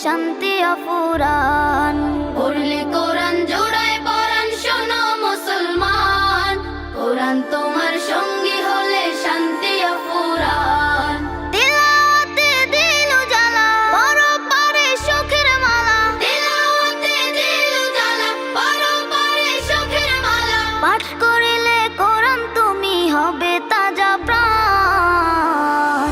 শান্তি অফুরান। পড়লে কোরআন জোড়ায় পরাণ শোনো মুসলমান, কোরআন তোমার সঙ্গী হলে শান্তি অফুরান। তিলাওয়াতে দিল জ্বালা পরপারে সুখের মালা, তিলাওয়াতে দিল জ্বালা পরপারে সুখের মালা। পাঠ করিলে কোরআন তুমি হবে তাজা প্রাণ।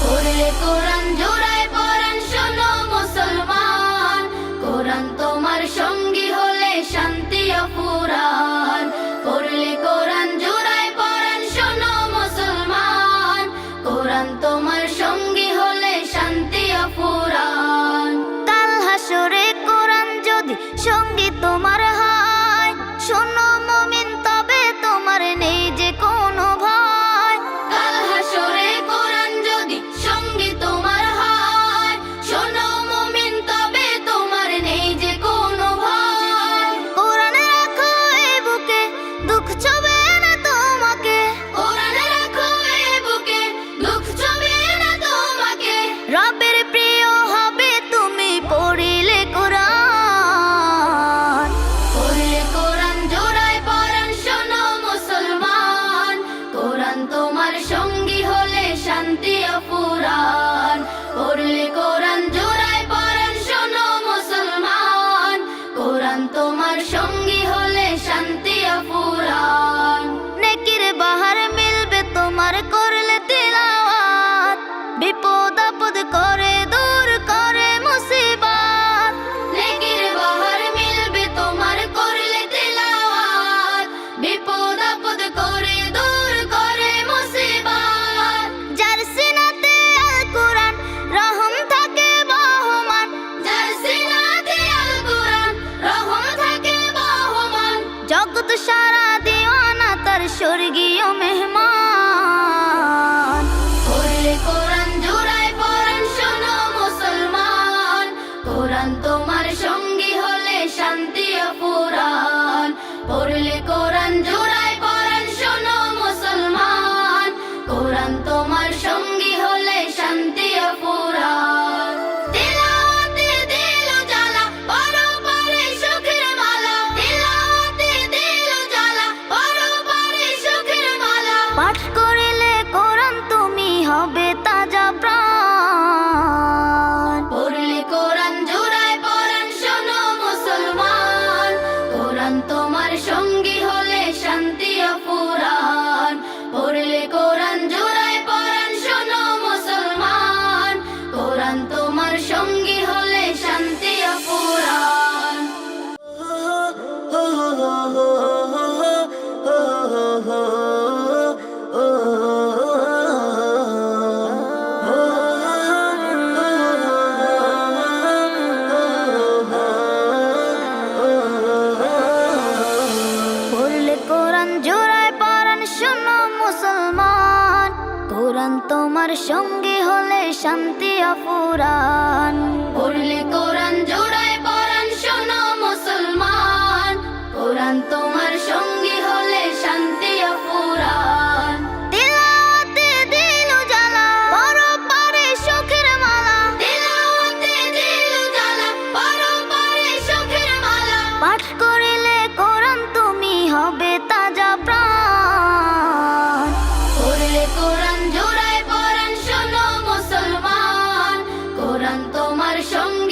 পড়লে কোরআন জোড়ায় পরাণ শোনো মুসলমান, কোরআন তোমার সঙ্গী হলে শান্তি অফুরান। পড়লে কোরআন জোড়ায় পরাণ শোনো মুসলমান, কোরআন তোমার সঙ্গী হলে শান্তি অফুরান। কাল হাসরে কোরআন যদি সঙ্গী তোমার হয়, শোনো মুমিন তবে তোমার নেই যে কোনো ভয়। কাল হাসরে কোরআন যদি সঙ্গী তোমার হয়, শোনো মুমিন তবে তোমার নেই যে কোনো ভয়। কোরআন রাখো এই বুকে, দুঃখ ছবে না তোমাকে। কোরআন রাখো এই বুকে, দুঃখ ছবে না তোমাকে। রবের প্রিয় হবে তুমি পড়িলে কোরআন। পড়লে কোরআন জোড়ায় পরাণ শোনো মুসলমান, কোরআন তোমার সঙ্গী হলে শান্তি অফুরান। পড়লে কোরআন জোড়ায় পরাণ শোনো মুসলমান, কোরআন তোমার সঙ্গী হলে শান্তি অফুরান। নেকির বাহার মিলবে তোমার করলে তিলাওয়াত, বিপদ আপদ করে দূর করে মুসিবত। নেকির বাহার মিলবে তোমার করলে তিলাওয়াত, বিপদ আপদ করে দূর করে মুসিবত। যার সিনাতে আল কোরআন রহম থাকে বহমান, যার সিনাতে আল কোরআন রহম থাকে বহমান। জগৎ সারা দিওয়ানা তার স্বর্গীয় মেহমান। পড়লে কোরআন জোড়ায় পরাণ শোনো মুসলমান, কোরআন তোমার সঙ্গী হলে শান্তি অফুরান। পড়লে কোরআন জোড়ায় পরাণ শোনো মুসলমান, কোরআন তোমার সঙ্গী হলে শান্তি অফুরান। তিলাওয়াতে দিল জ্বালা পরপারে সুখের মালা, তিলাওয়াতে দিল জ্বালা পরপারে সুখের মালা। পাঠ করিলে কোরআন তুমি হবে তাজা প্রাণ। পড়লে কোরআন জোড়ায় পরাণ শোনো মুসলমান, কোরআন তোমার সঙ্গী হলে শান্তি অফুরান। পড়লে কোরআন জোড়ায় পরাণ শোনো মুসলমান, কোরআন তোমার সঙ্গী হলে শান্তি অফুরান। পড়লে কোরআন জোড়ায় পরাণ শোনো মুসলমান, কোরআন তোমার সঙ্গী হলে শান্তি অফুরান। পড়লে কোরআন জোড়ায় পরাণ শোনো মুসলমান, কোরআন তোমার সঙ্গী হলে শান্তি অফুরান। তিলাওয়াতে দিল জ্বালা পরপারে সুখের মালা, তিলাওয়াতে দিল জ্বালা পরপারে সুখের মালা। পাঠ করিলে কোরআন তুমি হবে তাজা প্রাণ। পড়লে কোরআন জোড়ায় পরাণ শোনো মুসলমান, কোরআন তোমার সঙ্গী